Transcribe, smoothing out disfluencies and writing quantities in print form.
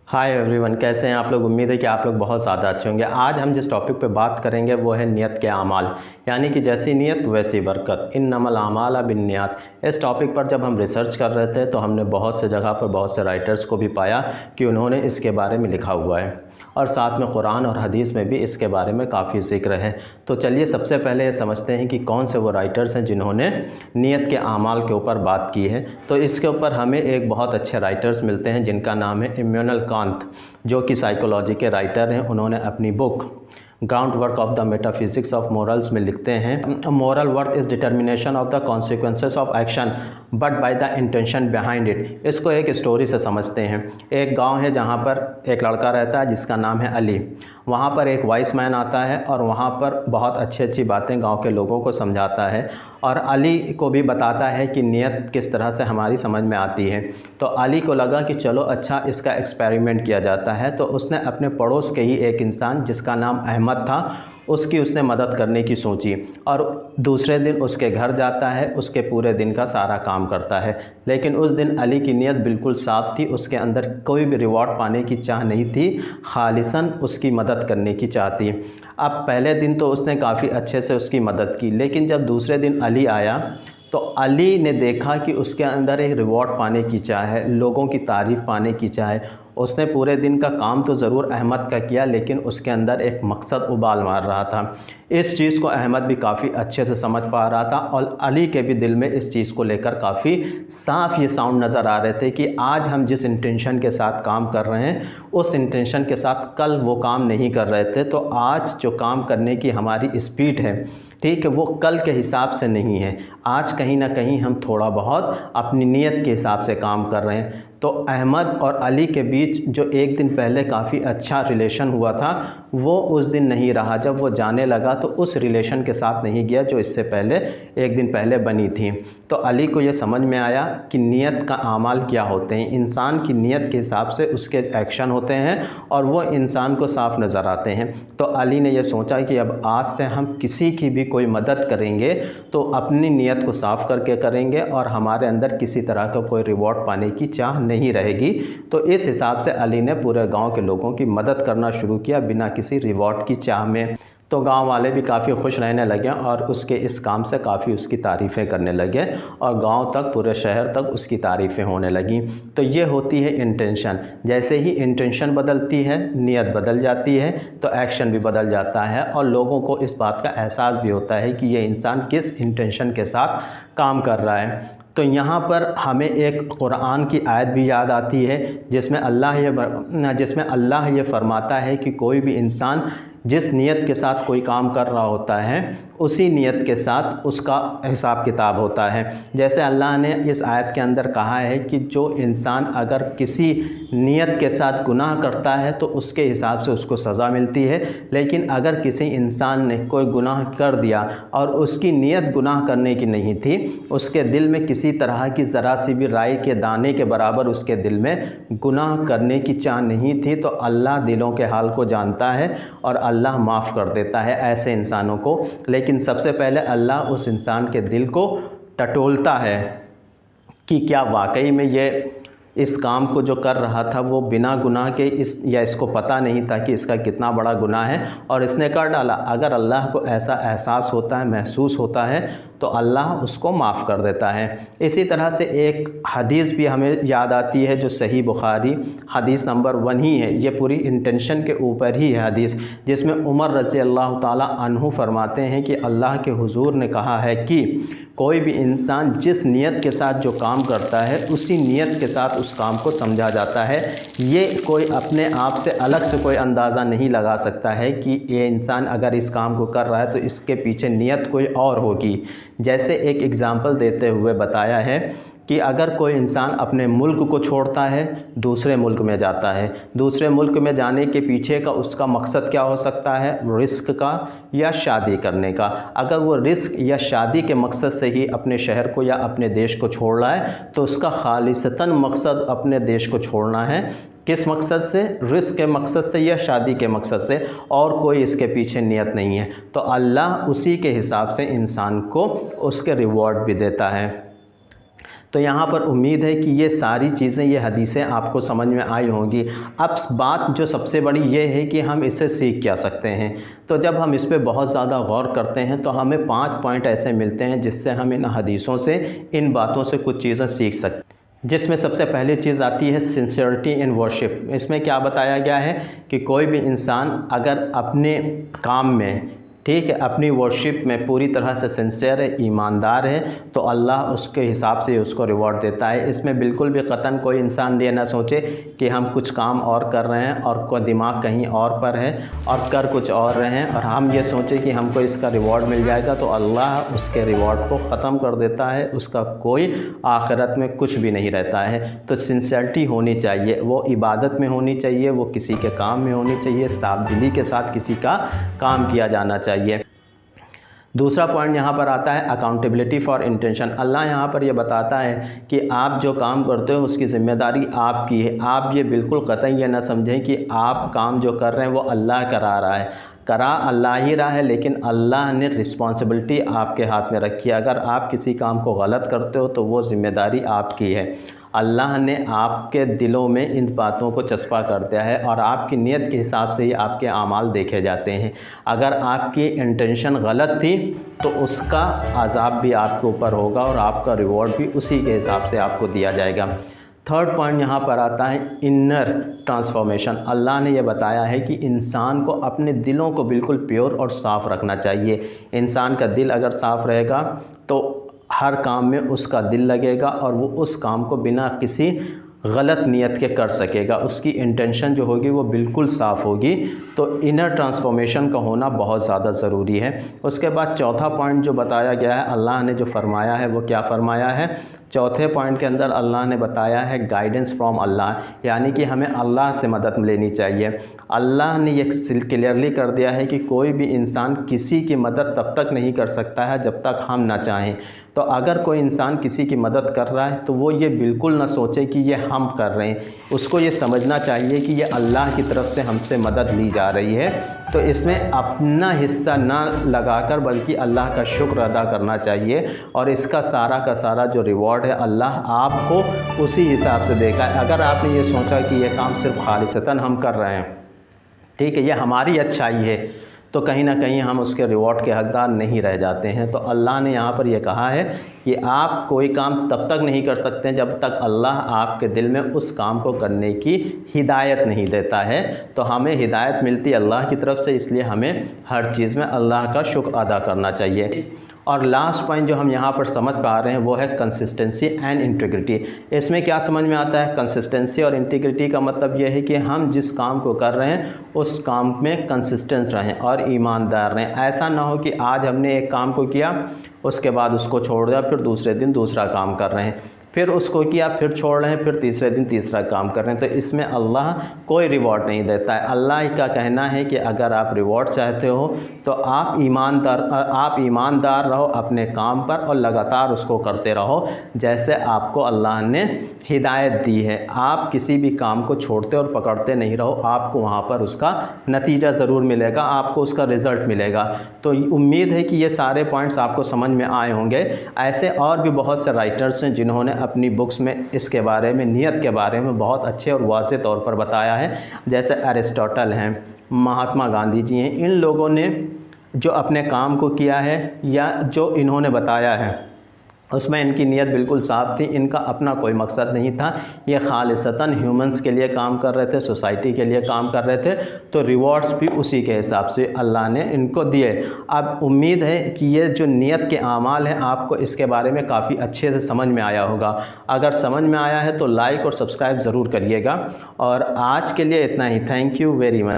Hi everyone, कैसे हैं आप लोग। उम्मीद है कि आप लोग बहुत ज़्यादा अच्छे होंगे। आज हम जिस टॉपिक पे बात करेंगे वो है नियत के अमाल, यानी कि जैसी नियत वैसी बरकत। इन्नमल आमाल बिन्नियात। इस टॉपिक पर जब हम रिसर्च कर रहे थे तो हमने बहुत से जगह पर बहुत से राइटर्स को भी पाया कि उन्होंने इसके बारे में लिखा हुआ है और साथ में कुरान और हदीस में भी इसके बारे में काफ़ी ज़िक्र है। तो चलिए सबसे पहले ये समझते हैं कि कौन से वो राइटर्स हैं जिन्होंने नियत के आमाल के ऊपर बात की है। तो इसके ऊपर हमें एक बहुत अच्छे राइटर्स मिलते हैं जिनका नाम है इम्मानुएल कांत, जो कि साइकोलॉजी के राइटर हैं। उन्होंने अपनी book ground work of the metaphysics of morals में लिखते हैं, moral worth is determination of the consequences of action but by the intention behind it. इसको एक स्टोरी से समझते हैं। एक गांव है जहां पर एक लड़का रहता है जिसका नाम है अली। वहां पर एक वाइस मैन आता है और वहां पर बहुत अच्छी अच्छी बातें गांव के लोगों को समझाता है और अली को भी बताता है कि नियत किस तरह से हमारी समझ में आती है। तो अली को लगा कि चलो अच्छा इसका एक्सपेरिमेंट किया जाता है। तो उसने अपने पड़ोस के ही एक इंसान जिसका नाम अहमद था उसने मदद करने की सोची और दूसरे दिन उसके घर जाता है, उसके पूरे दिन का सारा काम करता है। लेकिन उस दिन अली की नीयत बिल्कुल साफ़ थी, उसके अंदर कोई भी रिवॉर्ड पाने की चाह नहीं थी, खालिसन उसकी मदद करने की चाह थी। अब पहले दिन तो उसने काफ़ी अच्छे से उसकी मदद की, लेकिन जब दूसरे दिन अली आया तो अली ने देखा कि उसके अंदर एक रिवॉर्ड पाने की चाह है, लोगों की तारीफ़ पाने की चाह है। उसने पूरे दिन का काम तो ज़रूर अहमद का किया, लेकिन उसके अंदर एक मकसद उबाल मार रहा था। इस चीज़ को अहमद भी काफ़ी अच्छे से समझ पा रहा था और अली के भी दिल में इस चीज़ को लेकर काफ़ी साफ़ ये साउंड नज़र आ रहे थे कि आज हम जिस इंटेंशन के साथ काम कर रहे हैं उस इंटेंशन के साथ कल वो काम नहीं कर रहे थे। तो आज जो काम करने की हमारी स्पीड है, ठीक है, वो कल के हिसाब से नहीं है। आज कहीं ना कहीं हम थोड़ा बहुत अपनी नीयत के हिसाब से काम कर रहे हैं। तो अहमद और अली के बीच जो एक दिन पहले काफ़ी अच्छा रिलेशन हुआ था वो उस दिन नहीं रहा। जब वो जाने लगा तो उस रिलेशन के साथ नहीं गया जो इससे पहले एक दिन पहले बनी थी। तो अली को ये समझ में आया कि नियत का आमाल क्या होते हैं। इंसान की नियत के हिसाब से उसके एक्शन होते हैं और वो इंसान को साफ नज़र आते हैं। तो अली ने यह सोचा कि अब आज से हम किसी की भी कोई मदद करेंगे तो अपनी नियत को साफ़ करके करेंगे और हमारे अंदर किसी तरह का कोई रिवॉर्ड पाने की चाह नहीं रहेगी। तो इस हिसाब से अली ने पूरे गांव के लोगों की मदद करना शुरू किया बिना किसी रिवॉर्ड की चाह में। तो गांव वाले भी काफ़ी खुश रहने लगे और उसके इस काम से काफ़ी उसकी तारीफ़ें करने लगे और गांव तक, पूरे शहर तक उसकी तारीफ़ें होने लगी। तो ये होती है इंटेंशन। जैसे ही इंटेंशन बदलती है नियत बदल जाती है तो एक्शन भी बदल जाता है और लोगों को इस बात का एहसास भी होता है कि ये इंसान किस इंटेंशन के साथ काम कर रहा है। तो यहाँ पर हमें एक कुरान की आयत भी याद आती है जिसमें अल्लाह ये फरमाता है कि कोई भी इंसान जिस नियत के साथ कोई काम कर रहा होता है उसी नियत के साथ उसका हिसाब किताब होता है। जैसे अल्लाह ने इस आयत के अंदर कहा है कि जो इंसान अगर किसी नियत के साथ गुनाह करता है तो उसके हिसाब से उसको सज़ा मिलती है, लेकिन अगर किसी इंसान ने कोई गुनाह कर दिया और उसकी नियत गुनाह करने की नहीं थी, उसके दिल में किसी तरह की ज़रा सी भी राई के दाने के बराबर उसके दिल में गुनाह करने की चाह नहीं थी, तो अल्लाह दिलों के हाल को जानता है और अल्लाह माफ़ कर देता है ऐसे इंसानों को। लेकिन सबसे पहले अल्लाह उस इंसान के दिल को टटोलता है कि क्या वाकई में ये इस काम को जो कर रहा था वो बिना गुनाह के इसको पता नहीं था कि इसका कितना बड़ा गुनाह है और इसने कर डाला। अगर अल्लाह को ऐसा एहसास होता है, महसूस होता है, तो अल्लाह उसको माफ़ कर देता है। इसी तरह से एक हदीस भी हमें याद आती है जो सही बुखारी हदीस नंबर 1 ही है। ये पूरी इंटेंशन के ऊपर ही है हदीस, जिसमें उमर रज़ी अल्लाह ताला अन्हु फरमाते हैं कि अल्लाह के हुजूर ने कहा है कि कोई भी इंसान जिस नियत के साथ जो काम करता है उसी नियत के साथ उस काम को समझा जाता है। ये कोई अपने आप से अलग से कोई अंदाज़ा नहीं लगा सकता है कि ये इंसान अगर इस काम को कर रहा है तो इसके पीछे नियत कोई और होगी। जैसे एक एग्ज़ाम्पल देते हुए बताया है कि अगर कोई इंसान अपने मुल्क को छोड़ता है, दूसरे मुल्क में जाता है, दूसरे मुल्क में जाने के पीछे का उसका मकसद क्या हो सकता है, रिस्क का या शादी करने का। अगर वो रिस्क या शादी के मकसद से ही अपने शहर को या अपने देश को छोड़ रहा है तो उसका खालिसतन मकसद अपने देश को छोड़ना है। किस मकसद से? रिस्क के मकसद से या शादी के मकसद से, और कोई इसके पीछे नियत नहीं है। तो अल्लाह उसी के हिसाब से इंसान को उसके रिवॉर्ड भी देता है। तो यहाँ पर उम्मीद है कि ये सारी चीज़ें, ये हदीसें आपको समझ में आई होंगी। अब बात जो सबसे बड़ी ये है कि हम इससे सीख क्या सकते हैं। तो जब हम इस पे बहुत ज़्यादा गौर करते हैं तो हमें 5 पॉइंट ऐसे मिलते हैं जिससे हम इन हदीसों से, इन बातों से कुछ चीज़ें सीख सकते हैं। जिसमें सबसे पहली चीज़ आती है सिंसियरिटी इन वर्शिप। इसमें क्या बताया गया है कि कोई भी इंसान अगर अपने काम में, ठीक है, अपनी वर्शिप में पूरी तरह से सिंसियर है, ईमानदार है, तो अल्लाह उसके हिसाब से उसको रिवॉर्ड देता है। इसमें बिल्कुल भी कतन कोई इंसान ये ना सोचे कि हम कुछ काम और कर रहे हैं और कोई दिमाग कहीं और पर है और कर कुछ और रहे हैं, और हम ये सोचें कि हमको इसका रिवॉर्ड मिल जाएगा, तो अल्लाह उसके रिवॉर्ड को ख़त्म कर देता है, उसका कोई आखिरत में कुछ भी नहीं रहता है। तो सिंसियरिटी होनी चाहिए, वो इबादत में होनी चाहिए, वो किसी के काम में होनी चाहिए, साफ दिली के साथ किसी का काम किया जाना चाहिए। दूसरा पॉइंट यहाँ पर आता है अकाउंटेबिलिटी फॉर इंटेंशन। अल्लाह यहाँ पर ये बताता है कि आप जो काम करते हो उसकी ज़िम्मेदारी आपकी है। आप ये बिल्कुल कतई ये ना समझें कि आप काम जो कर रहे हैं वो अल्लाह करा रहा है, करा अल्लाह ही रहा है, लेकिन अल्लाह ने रिस्पॉन्सिबिलिटी आपके हाथ में रखी है। अगर आप किसी काम को गलत करते हो तो वो ज़िम्मेदारी आपकी है। अल्लाह ने आपके दिलों में इन बातों को चस्पा कर दिया है और आपकी नीयत के हिसाब से ही आपके आमाल देखे जाते हैं। अगर आपकी इंटेंशन गलत थी तो उसका अज़ाब भी आपके ऊपर होगा और आपका रिवॉर्ड भी उसी के हिसाब से आपको दिया जाएगा। थर्ड पॉइंट यहाँ पर आता है इनर ट्रांसफॉर्मेशन। अल्लाह ने यह बताया है कि इंसान को अपने दिलों को बिल्कुल प्योर और साफ़ रखना चाहिए। इंसान का दिल अगर साफ़ रहेगा तो हर काम में उसका दिल लगेगा और वो उस काम को बिना किसी गलत नीयत के कर सकेगा। उसकी इंटेंशन जो होगी वो बिल्कुल साफ़ होगी। तो इनर ट्रांसफॉर्मेशन का होना बहुत ज़्यादा ज़रूरी है। उसके बाद चौथा पॉइंट जो बताया गया है, अल्लाह ने जो फरमाया है वो क्या फरमाया है। चौथे पॉइंट के अंदर अल्लाह ने बताया है गाइडेंस फ्रॉम अल्लाह, यानी कि हमें अल्लाह से मदद लेनी चाहिए। अल्लाह ने ये क्लियरली कर दिया है कि कोई भी इंसान किसी की मदद तब तक नहीं कर सकता है जब तक हम ना चाहें। तो अगर कोई इंसान किसी की मदद कर रहा है तो वो ये बिल्कुल ना सोचे कि ये हम कर रहे हैं, उसको ये समझना चाहिए कि ये अल्लाह की तरफ से हमसे मदद ली जा रही है। तो इसमें अपना हिस्सा ना लगाकर बल्कि अल्लाह का शुक्र अदा करना चाहिए और इसका सारा का सारा जो रिवॉर्ड है अल्लाह आपको उसी हिसाब से देगा। अगर आपने ये सोचा कि ये काम सिर्फ खालिसतन हम कर रहे हैं, ठीक है, ये हमारी अच्छाई है, तो कहीं ना कहीं हम उसके रिवॉर्ड के हकदार नहीं रह जाते हैं। तो अल्लाह ने यहाँ पर यह कहा है कि आप कोई काम तब तक नहीं कर सकते जब तक अल्लाह आपके दिल में उस काम को करने की हिदायत नहीं देता है। तो हमें हिदायत मिलती है अल्लाह की तरफ से, इसलिए हमें हर चीज़ में अल्लाह का शुक्र अदा करना चाहिए। और लास्ट पॉइंट जो हम यहाँ पर समझ पा रहे हैं वो है कंसिस्टेंसी एंड इंटीग्रिटी। इसमें क्या समझ में आता है, कंसिस्टेंसी और इंटीग्रिटी का मतलब ये है कि हम जिस काम को कर रहे हैं उस काम में कंसिस्टेंट रहें और ईमानदार रहें। ऐसा ना हो कि आज हमने एक काम को किया उसके बाद उसको छोड़ दिया, फिर दूसरे दिन दूसरा काम कर रहे हैं, फिर उसको किया, फिर छोड़ रहे हैं, फिर तीसरे दिन तीसरा काम कर रहे हैं। तो इसमें अल्लाह कोई रिवॉर्ड नहीं देता है। अल्लाह का कहना है कि अगर आप रिवॉर्ड चाहते हो तो आप ईमानदार रहो अपने काम पर और लगातार उसको करते रहो जैसे आपको अल्लाह ने हिदायत दी है। आप किसी भी काम को छोड़ते और पकड़ते नहीं रहो, आपको वहाँ पर उसका नतीजा ज़रूर मिलेगा, आपको उसका रिज़ल्ट मिलेगा। तो उम्मीद है कि ये सारे पॉइंट्स आपको समझ में आए होंगे। ऐसे और भी बहुत से राइटर्स हैं जिन्होंने अपनी बुक्स में इसके बारे में, नियत के बारे में बहुत अच्छे और वाज़ेह तौर पर बताया है। जैसे अरिस्टोटल हैं, महात्मा गांधी जी हैं, इन लोगों ने जो अपने काम को किया है या जो इन्होंने बताया है उसमें इनकी नीयत बिल्कुल साफ़ थी। इनका अपना कोई मकसद नहीं था, ये खालिसतन ह्यूमंस के लिए काम कर रहे थे, सोसाइटी के लिए काम कर रहे थे। तो रिवॉर्ड्स भी उसी के हिसाब से अल्लाह ने इनको दिए। अब उम्मीद है कि ये जो नीयत के आमाल हैं आपको इसके बारे में काफ़ी अच्छे से समझ में आया होगा। अगर समझ में आया है तो लाइक और सब्सक्राइब ज़रूर करिएगा। और आज के लिए इतना ही। Thank you very much.